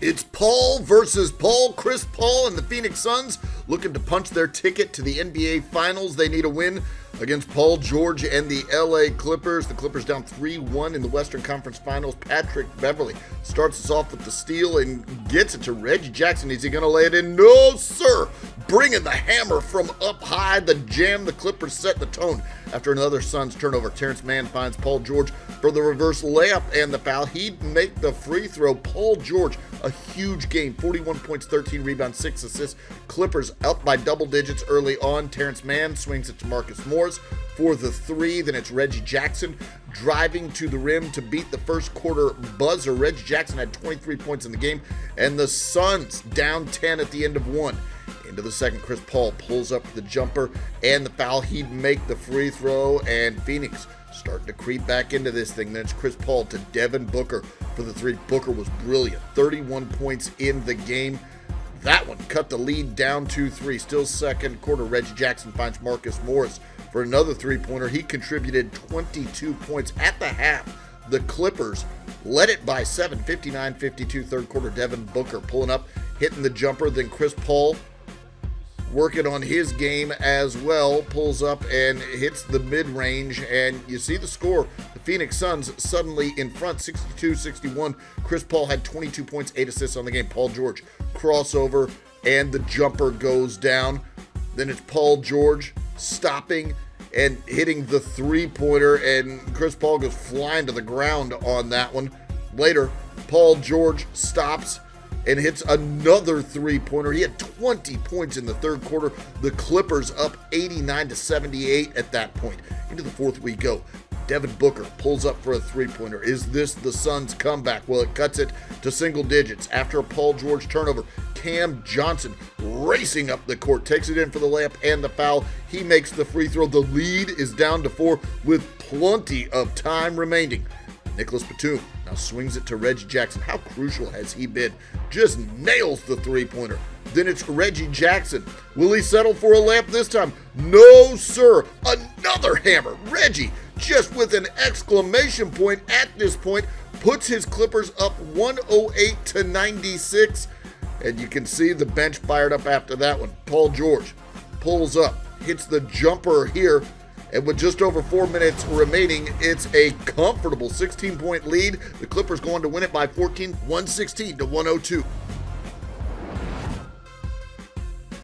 It's Paul versus Paul. Chris Paul and the Phoenix Suns looking to punch their ticket to the NBA Finals. They need a win against Paul George and the LA Clippers. The Clippers down 3-1 in the Western Conference Finals. Patrick Beverley starts us off with the steal and gets it to Reggie Jackson. Is he going to lay it in? No, sir. Bringing the hammer from up high. The jam. The Clippers set the tone after another Suns turnover. Terrence Mann finds Paul George for the reverse layup and the foul. He'd make the free throw. Paul George, a huge game. 41 points, 13 rebounds, 6 assists. Clippers up by double digits early on. Terrence Mann swings it to Marcus Morris for the three. Then it's Reggie Jackson driving to the rim to beat the first quarter buzzer. Reggie Jackson had 23 points in the game, and the Suns down 10 at the end of one. Into the second, Chris Paul pulls up the jumper and the foul. He'd make the free throw, and Phoenix starting to creep back into this thing. Then it's Chris Paul to Devin Booker for the three. Booker was brilliant. 31 points in the game. That one cut the lead down 2-3. Still second quarter, Reggie Jackson finds Marcus Morris for another three-pointer. He contributed 22 points at the half. The Clippers led it by 7, 59-52 third quarter. Devin Booker pulling up, hitting the jumper. Then Chris Paul working on his game as well, pulls up and hits the mid-range, and you see the score. The Phoenix Suns suddenly in front, 62-61. Chris Paul had 22 points, 8 assists on the game. Paul George crossover, and the jumper goes down. Then it's Paul George stopping and hitting the three-pointer, and Chris Paul goes flying to the ground on that one. Later, Paul George stops and hits another three-pointer. He had 20 points in the third quarter. The Clippers up 89-78 at that point. Into the fourth we go. Devin Booker pulls up for a three-pointer. Is this the Suns' comeback? Well, it cuts it to single digits. After a Paul George turnover, Cam Johnson racing up the court, takes it in for the layup and the foul. He makes the free throw. The lead is down to 4 with plenty of time remaining. Nicholas Batum now swings it to Reggie Jackson. How crucial has he been? Just nails the three-pointer. Then it's Reggie Jackson. Will he settle for a layup this time? No, sir. Another hammer. Reggie, just with an exclamation point at this point, puts his Clippers up 108-96. And you can see the bench fired up after that one. Paul George pulls up, hits the jumper here. And with just over 4 minutes remaining, it's a comfortable 16-point lead. The Clippers going to win it by 14, 116-102.